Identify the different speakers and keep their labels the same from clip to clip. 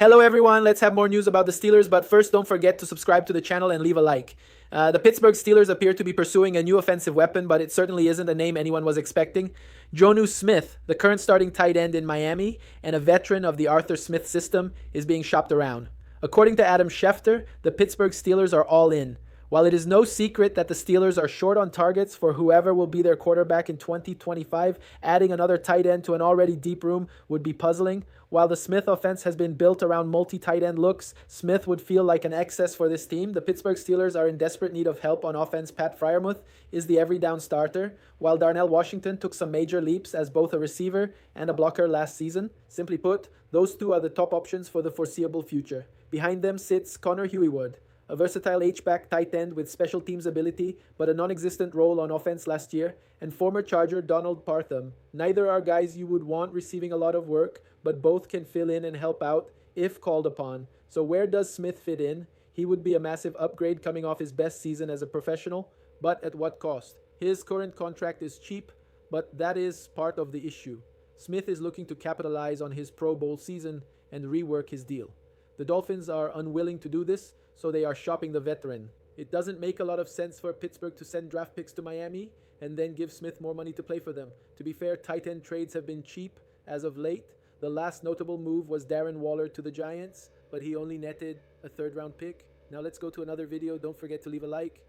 Speaker 1: Hello everyone, let's have more news about the Steelers, but first don't forget to subscribe to the channel and leave a like. The Pittsburgh Steelers appear to be pursuing a new offensive weapon, but it certainly isn't a name anyone was expecting. Jonnu Smith, the current starting tight end in Miami and a veteran of the Arthur Smith system, is being shopped around. According to Adam Schefter, the Pittsburgh Steelers are all in. While it is no secret that the Steelers are short on targets for whoever will be their quarterback in 2025, adding another tight end to an already deep room would be puzzling. While the Smith offense has been built around multi-tight end looks, Smith would feel like an excess for this team. The Pittsburgh Steelers are in desperate need of help on offense. Pat Freiermuth is the every down starter, while Darnell Washington took some major leaps as both a receiver and a blocker last season. Simply put, those two are the top options for the foreseeable future. Behind them sits Connor Hueywood, a versatile H-back tight end with special teams ability, but a non-existent role on offense last year, and former Charger Donald Partham. Neither are guys you would want receiving a lot of work, but both can fill in and help out if called upon. So where does Smith fit in? He would be a massive upgrade coming off his best season as a professional, but at what cost? His current contract is cheap, but that is part of the issue. Smith is looking to capitalize on his Pro Bowl season and rework his deal. The Dolphins are unwilling to do this, so they are shopping the veteran. It doesn't make a lot of sense for Pittsburgh to send draft picks to Miami and then give Smith more money to play for them. To be fair, tight end trades have been cheap as of late. The last notable move was Darren Waller to the Giants, but he only netted a third-round pick. Now let's go to another video. Don't forget to leave a like.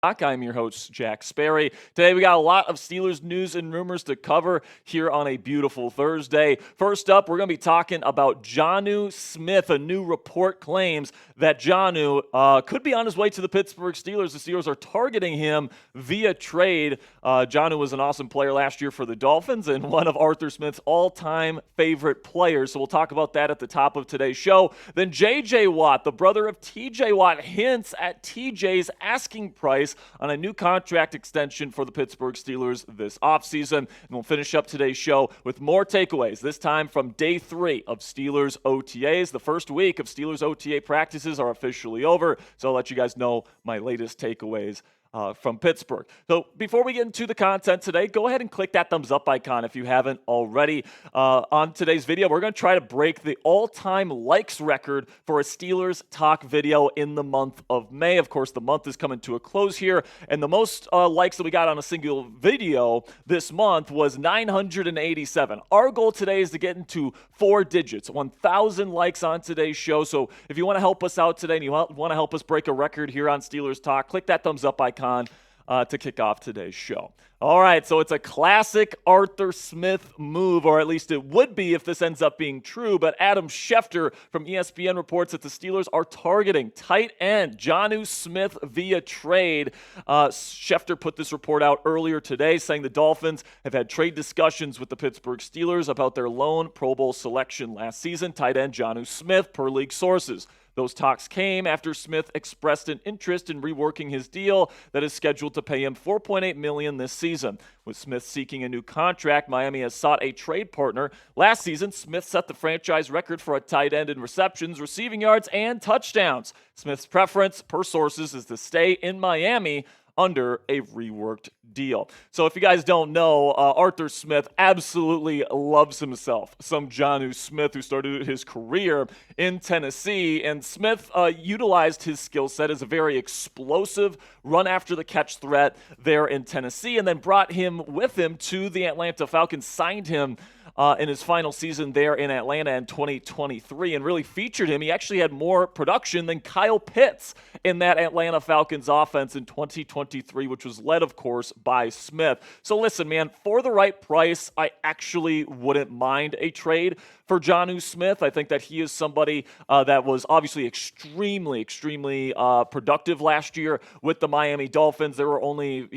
Speaker 2: I'm your host, Jack Sperry. Today we got a lot of Steelers news and rumors to cover here on a beautiful Thursday. First up, we're going to be talking about Jonnu Smith. A new report claims that Jonnu could be on his way to the Pittsburgh Steelers. The Steelers are targeting him via trade. Jonnu was an awesome player last year for the Dolphins and one of Arthur Smith's all-time favorite players. So we'll talk about that at the top of today's show. Then J.J. Watt, the brother of T.J. Watt, hints at T.J.'s asking price on a new contract extension for the Pittsburgh Steelers this offseason. And we'll finish up today's show with more takeaways, this time from day 3 of Steelers OTAs. The first week of Steelers OTA practices are officially over, so I'll let you guys know my latest takeaways from Pittsburgh. So before we get into the content today, go ahead and click that thumbs up icon if you haven't already. On today's video, we're going to try to break the all-time likes record for a Steelers talk video in the month of May. Of course, the month is coming to a close here, and the most likes that we got on a single video this month was 987. Our goal today is to get into 4 digits, 1,000 likes on today's show. So if you want to help us out today and you want to help us break a record here on Steelers Talk, click that thumbs up icon to kick off today's show. All right, so it's a classic Arthur Smith move, or at least it would be if this ends up being true, but Adam Schefter from ESPN reports that the Steelers are targeting tight end Jonnu Smith via trade. Schefter put this report out earlier today, saying the Dolphins have had trade discussions with the Pittsburgh Steelers about their lone Pro Bowl selection last season, tight end Jonnu Smith, per league sources. Those talks came after Smith expressed an interest in reworking his deal that is scheduled to pay him $4.8 million this season. With Smith seeking a new contract, Miami has sought a trade partner. Last season, Smith set the franchise record for a tight end in receptions, receiving yards, and touchdowns. Smith's preference, per sources, is to stay in Miami under a reworked deal. So if you guys don't know, Arthur Smith absolutely loves himself some Jonnu Smith, who started his career in Tennessee. And Smith utilized his skill set as a very explosive run-after-the-catch threat there in Tennessee, and then brought him with him to the Atlanta Falcons, signed him in his final season there in Atlanta in 2023, and really featured him. He actually had more production than Kyle Pitts in that Atlanta Falcons offense in 2023, which was led, of course, by Smith. So listen, man, for the right price, I actually wouldn't mind a trade for Jonnu Smith. I think that he is somebody that was obviously extremely productive last year with the Miami Dolphins. There were only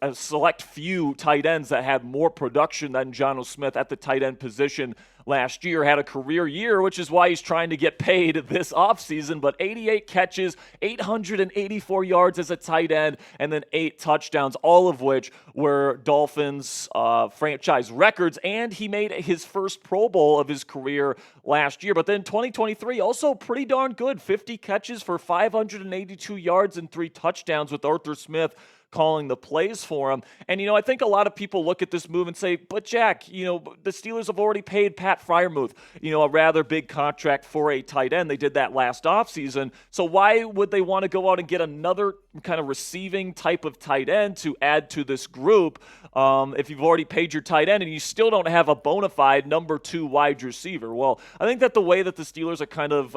Speaker 2: a select few tight ends that had more production than Jonnu Smith at the tight end position last year. Had a career year, which is why he's trying to get paid this offseason, but 88 catches, 884 yards as a tight end, and then 8 touchdowns, all of which were Dolphins franchise records, and he made his first Pro Bowl of his career last year. But then 2023, also pretty darn good, 50 catches for 582 yards and 3 touchdowns with Arthur Smith calling the plays for him. And, I think a lot of people look at this move and say, but Jack, the Steelers have already paid Pat Pat Freiermuth, a rather big contract for a tight end. They did that last offseason. So why would they want to go out and get another kind of receiving type of tight end to add to this group if you've already paid your tight end and you still don't have a bona fide number 2 wide receiver? Well, I think that the way that the Steelers are kind of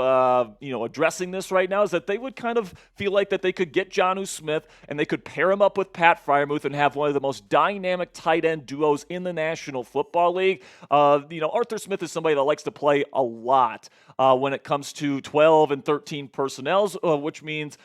Speaker 2: addressing this right now is that they would kind of feel like that they could get Jonnu Smith and they could pair him up with Pat Freiermuth and have one of the most dynamic tight end duos in the National Football League. Arthur Smith is somebody that likes to play a lot when it comes to 12 and 13 personnels, which means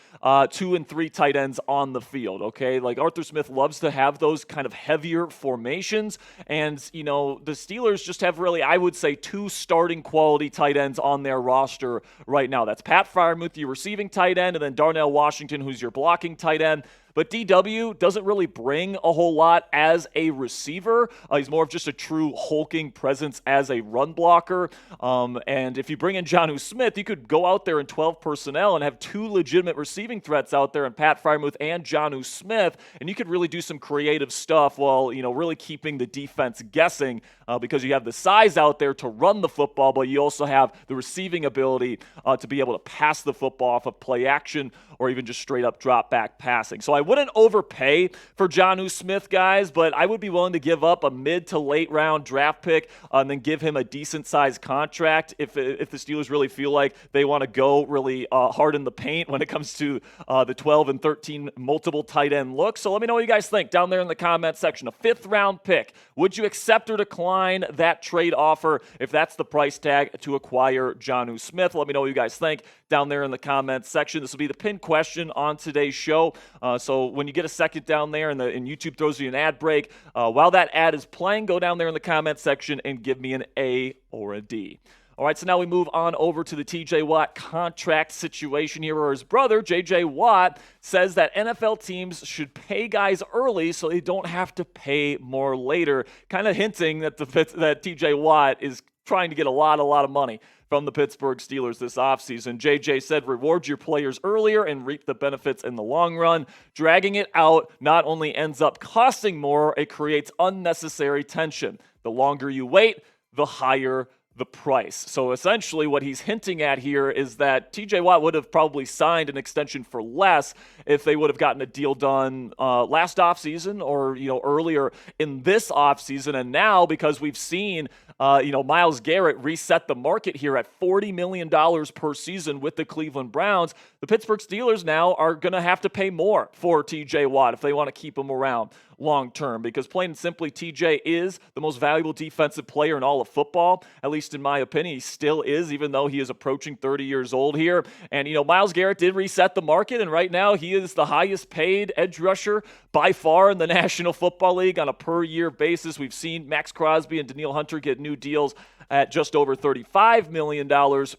Speaker 2: 2 and 3 tight ends on the field, okay? Like Arthur Smith loves to have those kind of heavier formations, and, the Steelers just have really, I would say, 2 starting quality tight ends on their roster right now. That's Pat Freiermuth, your receiving tight end, and then Darnell Washington, who's your blocking tight end. But DW doesn't really bring a whole lot as a receiver. He's more of just a true hulking presence as a run blocker. And if you bring in Jonnu Smith, you could go out there in 12 personnel and have 2 legitimate receiving threats out there in Pat Freiermuth and Jonnu Smith, and you could really do some creative stuff while, really keeping the defense guessing because you have the size out there to run the football, but you also have the receiving ability to be able to pass the football off of play action or even just straight up drop back passing. So I wouldn't overpay for Jonnu Smith, guys, but I would be willing to give up a mid to late round draft pick and then give him a decent sized contract if the Steelers really feel like they want to go really hard in the paint when it comes to the 12 and 13 multiple tight end look. So let me know what you guys think down there in the comment section. A 5th round pick. Would you accept or decline that trade offer if that's the price tag to acquire Jonnu Smith? Let me know what you guys think down there in the comments section. This will be the pinned question on today's show. So when you get a second down there and YouTube throws you an ad break, while that ad is playing, go down there in the comment section and give me an A or a D. All right, so now we move on over to the TJ Watt contract situation here, where his brother, JJ Watt, says that NFL teams should pay guys early so they don't have to pay more later, kind of hinting that that TJ Watt is trying to get a lot of money from the Pittsburgh Steelers this offseason. JJ said, reward your players earlier and reap the benefits in the long run. Dragging it out not only ends up costing more, it creates unnecessary tension. The longer you wait, the higher the price. So essentially what he's hinting at here is that TJ Watt would have probably signed an extension for less if they would have gotten a deal done last offseason or earlier in this offseason. And now, because we've seen Myles Garrett reset the market here at $40 million per season with the Cleveland Browns, the Pittsburgh Steelers now are going to have to pay more for TJ Watt if they want to keep him around long term, because plain and simply, TJ is the most valuable defensive player in all of football, at least in my opinion. He still is, even though he is approaching 30 years old here. And, Myles Garrett did reset the market, and right now he is the highest paid edge rusher by far in the National Football League on a per year basis. We've seen Max Crosby and Danielle Hunter get new deals at just over $35 million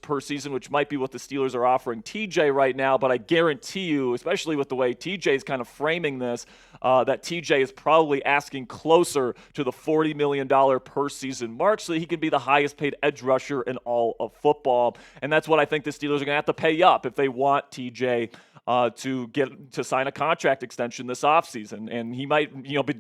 Speaker 2: per season, which might be what the Steelers are offering TJ right now. But I guarantee you, especially with the way TJ is kind of framing this, that TJ is probably asking closer to the $40 million per season mark so that he can be the highest paid edge rusher in all of football. And that's what I think the Steelers are going to have to pay up if they want TJ to sign a contract extension this offseason. And he might,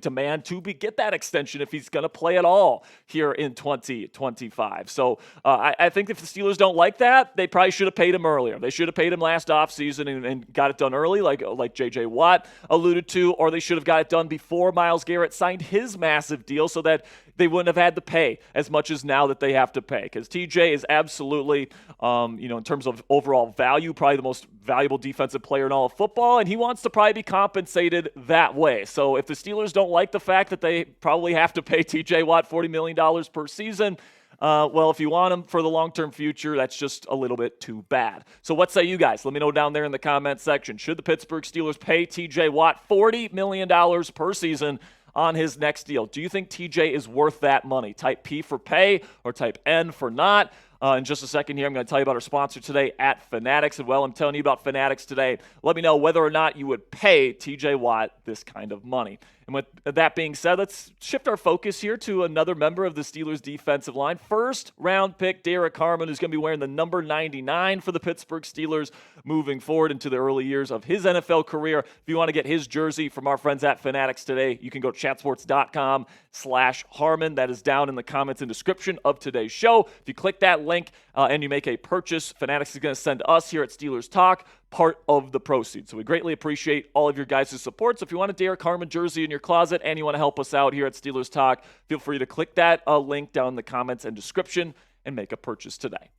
Speaker 2: demand to get that extension if he's going to play at all here in 2025. So I think if the Steelers don't like that, they probably should have paid him earlier. They should have paid him last offseason and got it done early, like J.J. Watt alluded to, or they should have got it done before Myles Garrett signed his massive deal so that they wouldn't have had to pay as much as now that they have to pay. Because TJ is absolutely, in terms of overall value, probably the most valuable defensive player in all of football, and he wants to probably be compensated that way. So if the Steelers don't like the fact that they probably have to pay TJ Watt $40 million per season, well, if you want him for the long-term future, that's just a little bit too bad. So what say you guys? Let me know down there in the comment section. Should the Pittsburgh Steelers pay TJ Watt $40 million per season on his next deal? Do you think TJ is worth that money? Type P for pay or type N for not. In just a second here, I'm going to tell you about our sponsor today at Fanatics. And, well, I'm telling you about Fanatics today. Let me know whether or not you would pay TJ Watt this kind of money. And with that being said, let's shift our focus here to another member of the Steelers defensive line. First round pick Derek Harmon, who's going to be wearing the number 99 for the Pittsburgh Steelers moving forward into the early years of his NFL career. If you want to get his jersey from our friends at Fanatics today, you can go to chatsports.com/Harmon. That is down in the comments and description of today's show. If you click that link and you make a purchase, Fanatics is going to send us here at Steelers Talk part of the proceeds. So we greatly appreciate all of your guys' support. So if you want a Derek Harmon jersey in your closet and you want to help us out here at Steelers Talk, feel free to click that link down in the comments and description and make a purchase today.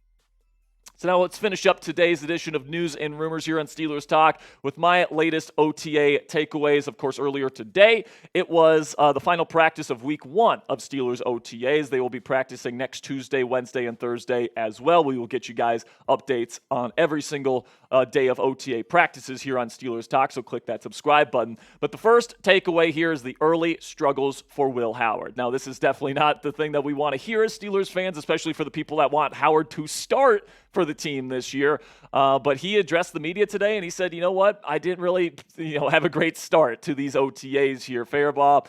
Speaker 2: So now let's finish up today's edition of News and Rumors here on Steelers Talk with my latest OTA takeaways. Of course, earlier today, it was the final practice of Week 1 of Steelers OTAs. They will be practicing next Tuesday, Wednesday, and Thursday as well. We will get you guys updates on every single day of OTA practices here on Steelers Talk, so click that subscribe button. But the first takeaway here is the early struggles for Will Howard. Now, this is definitely not the thing that we want to hear as Steelers fans, especially for the people that want Howard to start for the team this year. But he addressed the media today, and he said, you know what, I didn't really have a great start to these OTAs here. Faribault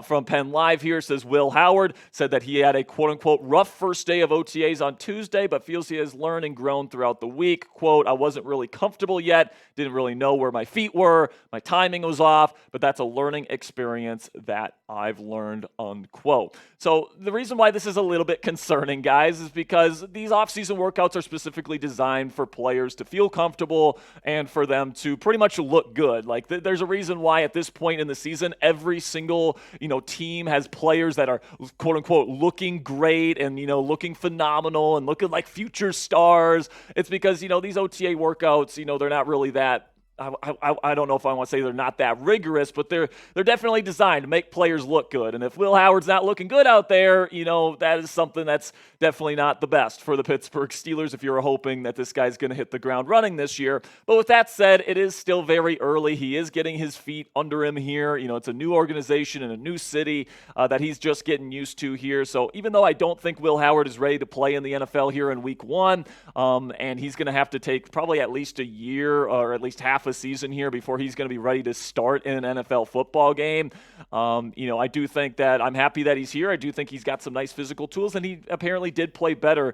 Speaker 2: from Penn Live here says Will Howard said that he had a quote-unquote rough first day of OTAs on Tuesday, but feels he has learned and grown throughout the week. Quote, I wasn't really comfortable yet, didn't really know where my feet were, my timing was off, but that's a learning experience that I've learned, unquote. So the reason why this is a little bit concerning, guys, is because these offseason workouts are specifically designed for players to feel comfortable and for them to pretty much look good. Like there's a reason why at this point in the season, every single team has players that are quote unquote looking great and looking phenomenal and looking like future stars. It's because these OTA workouts, they're not really that. I don't know if I want to say they're not that rigorous, but they're definitely designed to make players look good. And if Will Howard's not looking good out there, that is something that's definitely not the best for the Pittsburgh Steelers if you're hoping that this guy's going to hit the ground running this year. But with that said, it is still very early. He is getting his feet under him here. It's a new organization in a new city that he's just getting used to here. So even though I don't think Will Howard is ready to play in the NFL here in Week 1, and he's going to have to take probably at least a year or at least half a season here before he's going to be ready to start in an NFL football game. I do think that I'm happy that he's here. I do think he's got some nice physical tools, and he apparently did play better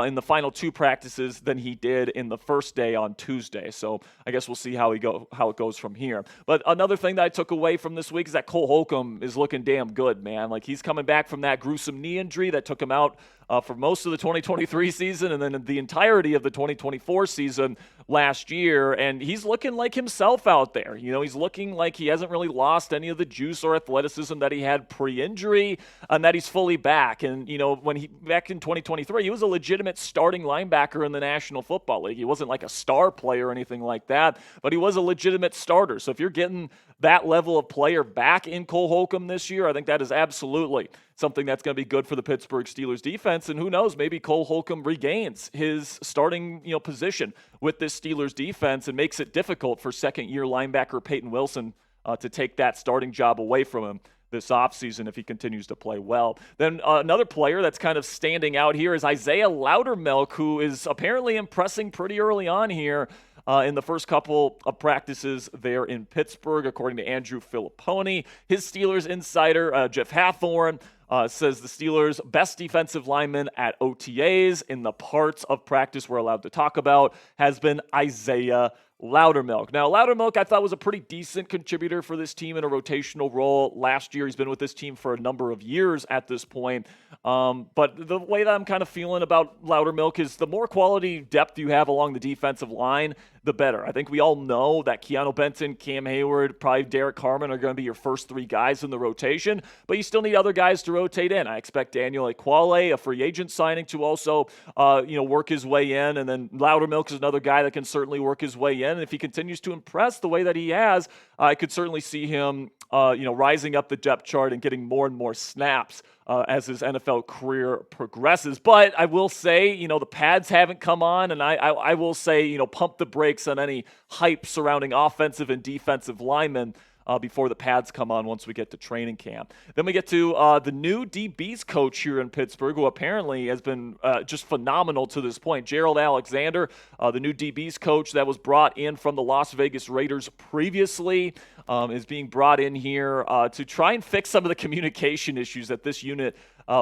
Speaker 2: in the final 2 practices than he did in the first day on Tuesday. So I guess we'll see how it goes from here. But another thing that I took away from this week is that Cole Holcomb is looking damn good, man. Like he's coming back from that gruesome knee injury that took him out for most of the 2023 season and then the entirety of the 2024 season last year. And he's looking like himself out there. He's looking like he hasn't really lost any of the juice or athleticism that he had pre-injury and that he's fully back. And, when he back in 2023, he was a legitimate starting linebacker in the National Football League. He wasn't like a star player or anything like that, but he was a legitimate starter. So if you're getting that level of player back in Cole Holcomb this year, I think that is absolutely something that's going to be good for the Pittsburgh Steelers defense. And who knows, maybe Cole Holcomb regains his starting position with this Steelers defense and makes it difficult for second-year linebacker Peyton Wilson to take that starting job away from him this offseason if he continues to play well. Then another player that's kind of standing out here is Isaiah Loudermilk, who is apparently impressing pretty early on here in the first couple of practices there in Pittsburgh, according to Andrew Filipponi. His Steelers insider, Jeff Hathorn, says the Steelers' best defensive lineman at OTAs in the parts of practice we're allowed to talk about has been Isaiah Loudermilk. Now, Loudermilk, I thought, was a pretty decent contributor for this team in a rotational role last year. He's been with this team for a number of years at this point. But the way that I'm kind of feeling about Loudermilk is the more quality depth you have along the defensive line, the better. I think we all know that Keanu Benton, Cam Hayward, probably Derek Harmon are going to be your first 3 guys in the rotation, but you still need other guys to rotate in. I expect Daniel Ekuale, a free agent signing, to also work his way in, and then Loudermilk is another guy that can certainly work his way in. And if he continues to impress the way that he has, I could certainly see him rising up the depth chart and getting more and more snaps as his NFL career progresses. But I will say, the pads haven't come on, and I will say, pump the brakes on any hype surrounding offensive and defensive linemen before the pads come on once we get to training camp. Then we get to the new DBs coach here in Pittsburgh, who apparently has been just phenomenal to this point. Gerald Alexander, the new DBs coach that was brought in from the Las Vegas Raiders previously, is being brought in here to try and fix some of the communication issues that this unit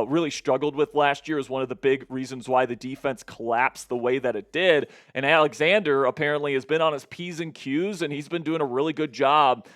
Speaker 2: really struggled with last year. Is one of the big reasons why the defense collapsed the way that it did. And Alexander apparently has been on his P's and Q's, and he's been doing a really good job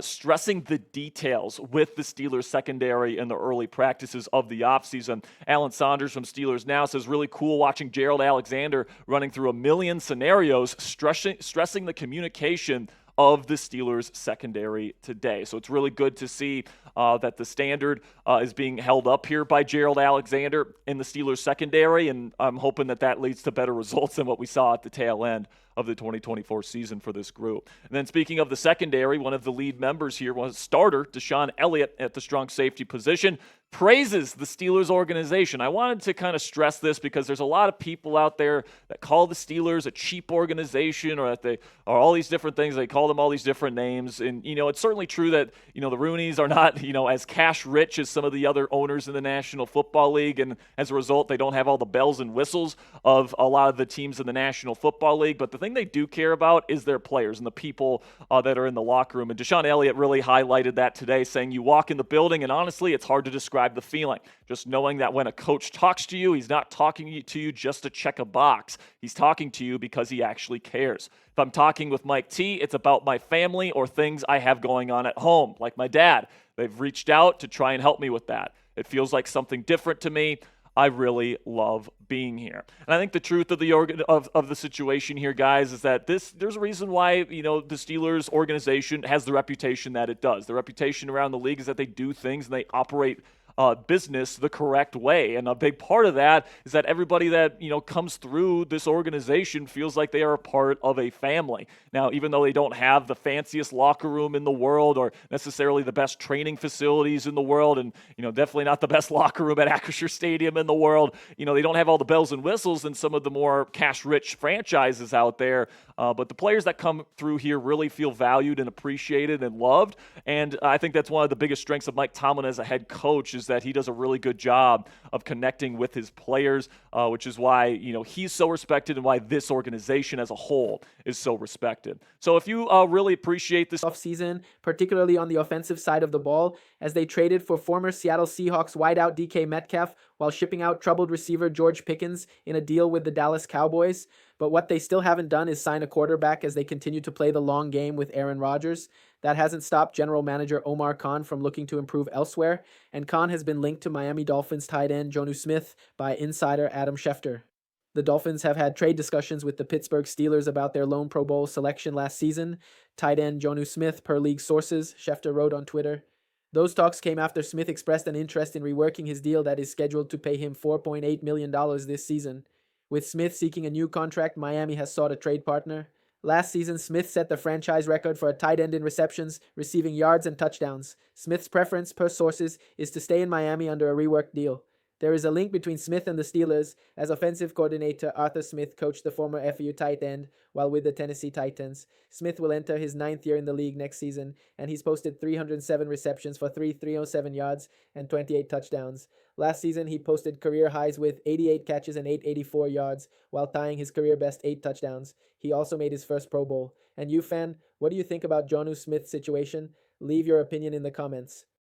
Speaker 2: stressing the details with the Steelers secondary in the early practices of the offseason. Alan Saunders from Steelers Now says, really cool watching Gerald Alexander running through a million scenarios, stressing the communication of the Steelers secondary today. So it's really good to see that the standard is being held up here by Gerald Alexander in the Steelers secondary, and I'm hoping that that leads to better results than what we saw at the tail end of the 2024 season for this group. And then speaking of the secondary, one of the lead members here was starter Deshaun Elliott at the strong safety position, praises the Steelers organization. I wanted to kind of stress this because there's a lot of people out there that call the Steelers a cheap organization, or that they are all these different things. They call them all these different names. And, it's certainly true that, the Rooneys are not, as cash rich as some of the other owners in the National Football League. And as a result, they don't have all the bells and whistles of a lot of the teams in the National Football League. But the thing they do care about is their players and the people that are in the locker room. And Deshaun Elliott really highlighted that today, saying you walk in the building and honestly, it's hard to describe the feeling. Just knowing that when a coach talks to you, he's not talking to you just to check a box. He's talking to you because he actually cares. If I'm talking with Mike T, it's about my family or things I have going on at home, like my dad. They've reached out to try and help me with that. It feels like something different to me. I really love being here. And I think the truth of the situation here, guys, is that there's a reason why, the Steelers organization has the reputation that it does. The reputation around the league is that they do things and they operate business the correct way. And a big part of that is that everybody that, comes through this organization feels like they are a part of a family. Now, even though they don't have the fanciest locker room in the world or necessarily the best training facilities in the world, and, definitely not the best locker room at Acrisure Stadium in the world, they don't have all the bells and whistles in some of the more cash-rich franchises out there. But the players that come through here really feel valued and appreciated and loved. And I think that's one of the biggest strengths of Mike Tomlin as a head coach, is that he does a really good job of connecting with his players, which is why, he's so respected and why this organization as a whole is so respected. So if you really appreciate this
Speaker 1: offseason, particularly on the offensive side of the ball, as they traded for former Seattle Seahawks wideout DK Metcalf while shipping out troubled receiver George Pickens in a deal with the Dallas Cowboys. But what they still haven't done is sign a quarterback as they continue to play the long game with Aaron Rodgers. That hasn't stopped general manager Omar Khan from looking to improve elsewhere, and Khan has been linked to Miami Dolphins tight end Jonnu Smith by insider Adam Schefter. The Dolphins have had trade discussions with the Pittsburgh Steelers about their lone Pro Bowl selection last season. Tight end Jonnu Smith, per league sources, Schefter wrote on Twitter. Those talks came after Smith expressed an interest in reworking his deal that is scheduled to pay him $4.8 million this season. With Smith seeking a new contract, Miami has sought a trade partner. Last season, Smith set the franchise record for a tight end in receptions, receiving yards and touchdowns. Smith's preference, per sources, is to stay in Miami under a reworked deal. There is a link between Smith and the Steelers, as offensive coordinator Arthur Smith coached the former FU tight end while with the Tennessee Titans. Smith will enter his 9th year in the league next season, and he's posted 307 receptions for 307 yards and 28 touchdowns. Last season, he posted career highs with 88 catches and 884 yards, while tying his career best 8 touchdowns. He also made his first Pro Bowl. And you, fan, what do you think about Jonnu Smith's situation? Leave your opinion in the comments.